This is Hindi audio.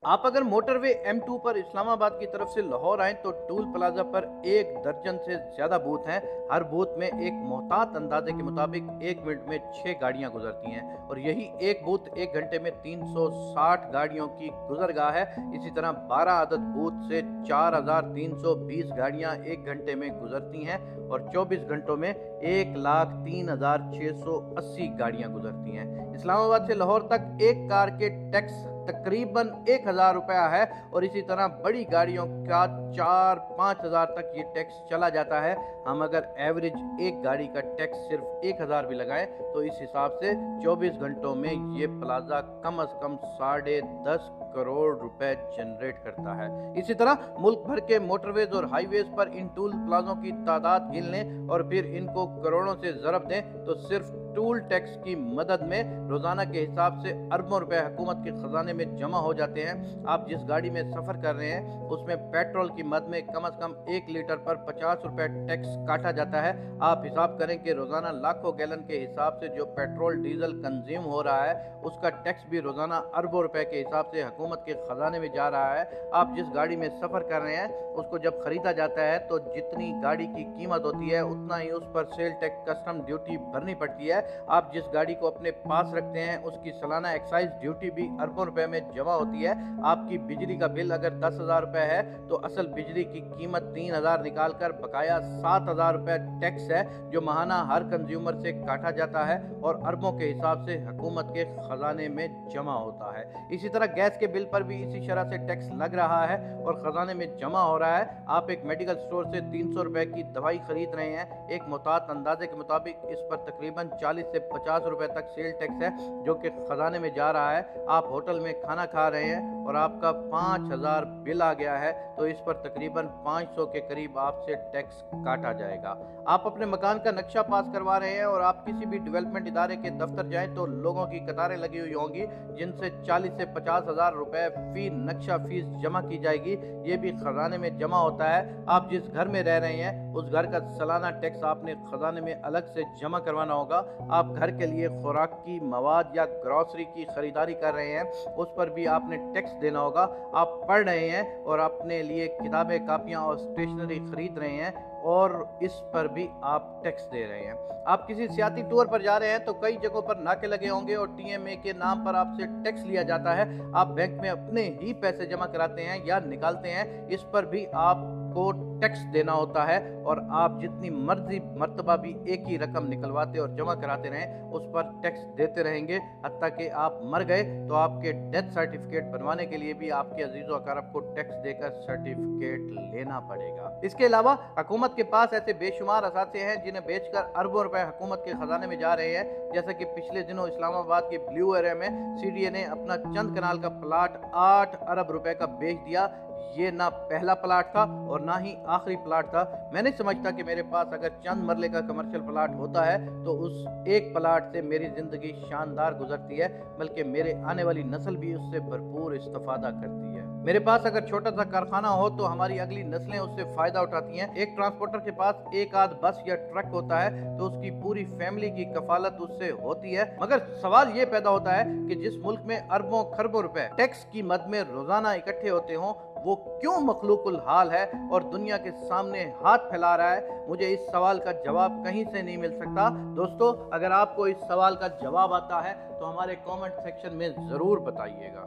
आप अगर मोटरवे M2 पर इस्लामाबाद की तरफ से लाहौर आएँ तो टोल प्लाज़ा पर 1 दर्जन से ज़्यादा बूथ हैं। हर बूथ में एक मोहतात अंदाज़े के मुताबिक 1 मिनट में 6 गाड़ियाँ गुज़रती हैं और यही एक बूथ 1 घंटे में 360 गाड़ियों की गुज़रगाह है। इसी तरह 12 अदद बूथ से 4320 गाड़ियाँ 1 घंटे में गुज़रती हैं और 24 घंटों में 1,03,680 गाड़ियाँ गुज़रती हैं। इस्लामाबाद से लाहौर तक एक कार के टैक्स तकरीबन 1000 रुपया है और इसी तरह बड़ी गाड़ियों का 4-5 हज़ार तक ये टैक्स चला जाता है। हम अगर एवरेज एक गाड़ी का टैक्स सिर्फ 1000 भी लगाएं तो इस हिसाब से 24 घंटों में ये प्लाजा कम से कम 10.5 करोड़ रुपए जनरेट करता है। इसी तरह मुल्क भर के मोटरवेज और हाईवेज पर इन टोल प्लाजों की तादाद गिन लें और फिर इनको करोड़ों से ज़रब दें तो सिर्फ टोल टैक्स की मदद में रोजाना के हिसाब से अरबों रुपए हुकूमत के खजाने में जमा हो जाते हैं। आप जिस गाड़ी में सफर कर रहे हैं उसमें पेट्रोल की मद में कम से कम 1 लीटर पर 50 रुपए टैक्स काटा जाता है। आप हिसाब करें कि रोजाना लाखों गैलन के हिसाब से जो पेट्रोल डीजल कंज्यूम हो रहा है उसका टैक्स भी रोजाना अरबों रुपए के हिसाब से हुकूमत के खजाने में जा रहा है। आप जिस गाड़ी में सफर कर रहे हैं उसको जब खरीदा जाता है तो जितनी गाड़ी की कीमत होती है उतना ही उस पर सेल टैक्स कस्टम ड्यूटी भरनी पड़ती है। आप जिस गाड़ी को अपने पास रखते हैं उसकी सालाना एक्साइज ड्यूटी भी अरबों रुपए में जमा होती है। आपकी बिजली का बिल अगर 10,000 रुपए है तो असल बिजली की कीमत 3,000 निकालकर बकाया 7,000 रुपए टैक्स है जो माहाना हर कंज्यूमर से काटा जाता है और अरबों के हिसाब से हुकूमत के खजाने में जमा होता है। इसी तरह गैस के बिल पर भी इसी शरह से टैक्स लग रहा है और खजाने में जमा हो रहा है। आप एक मेडिकल स्टोर से 300 रुपए की दवाई खरीद रहे हैं, एक मुताद अंदाजे के मुताबिक इस पर तकरीबन 40 से 50 रुपए तक सेल टैक्स है जो कि खजाने में जा रहा है। आप होटल में खाना खा रहे हैं और आपका 5000 बिल आ गया है तो इस पर तकरीबन 500 के करीब आपसे टैक्स काटा जाएगा। आप अपने मकान का नक्शा पास करवा रहे हैं और आप किसी भी डेवलपमेंट इदारे के दफ्तर जाएं तो लोगों की कतारें लगी हुई होंगी जिनसे 40 से 50 हज़ार रुपए फी नक्शा फीस जमा की जाएगी। ये भी खजाने में जमा होता है। आप जिस घर में रह रहे हैं उस घर का सालाना टैक्स आपने खजाने में अलग से जमा करवाना होगा। आप घर के लिए खुराक की मवाद या ग्रॉसरी की खरीदारी कर रहे हैं उस पर भी आपने टैक्स देना होगा। आप पढ़ रहे हैं और अपने लिए किताबें कापियां और स्टेशनरी खरीद रहे हैं और इस पर भी आप टैक्स दे रहे हैं। आप किसी सियाती टूर पर जा रहे हैं तो कई जगहों पर नाके लगे होंगे और TMA के नाम पर आपसे टैक्स लिया जाता है। आप बैंक में अपने ही पैसे जमा कराते हैं या निकालते हैं, इस पर भी आपको टैक्स देना होता है और आप जितनी मर्जी मर्तबा भी एक ही रकम निकलवाते और जमा कराते रहें उस पर टैक्स देते रहेंगे हत्ता कि आप मर गए तो आपके डेथ सर्टिफिकेट बनवाने के लिए भी आपके अजीज़ो अकारब को टैक्स देकर सर्टिफिकेट लेना पड़ेगा। इसके अलावा हुकूमत के पास ऐसे बेशुमार असासे हैं जिन्हें बेचकर अरबों रुपए हुकूमत के खजाने में जा रहे हैं। जैसे कि पिछले दिनों इस्लामाबाद के ब्लू एरिया में CDA ने अपना चंद कनाल का प्लाट 8 अरब रुपए का बेच दिया। ये ना पहला प्लाट था और ना ही आखिरी प्लाट था। मैं नहीं समझता कि मेरे पास अगर चंद मरले का कमर्शियल प्लाट होता है तो उस एक प्लाट से मेरी जिंदगी शानदार गुजरती है, बल्कि मेरे आने वाली नस्ल भी उससे भरपूर इस्तेफादा करती है। मेरे पास अगर छोटा सा कारखाना हो तो हमारी अगली नस्लें उससे फायदा उठाती हैं। एक ट्रांसपोर्टर के पास एक आध बस या ट्रक होता है तो उसकी पूरी फैमिली की कफालत उससे होती है। मगर सवाल ये पैदा होता है कि जिस मुल्क में अरबों खरबों रुपए टैक्स की मद में रोजाना इकट्ठे होते हों वो क्यों मखलूकुल हाल है और दुनिया के सामने हाथ फैला रहा है। मुझे इस सवाल का जवाब कहीं से नहीं मिल सकता। दोस्तों, अगर आपको इस सवाल का जवाब आता है तो हमारे कमेंट सेक्शन में जरूर बताइएगा।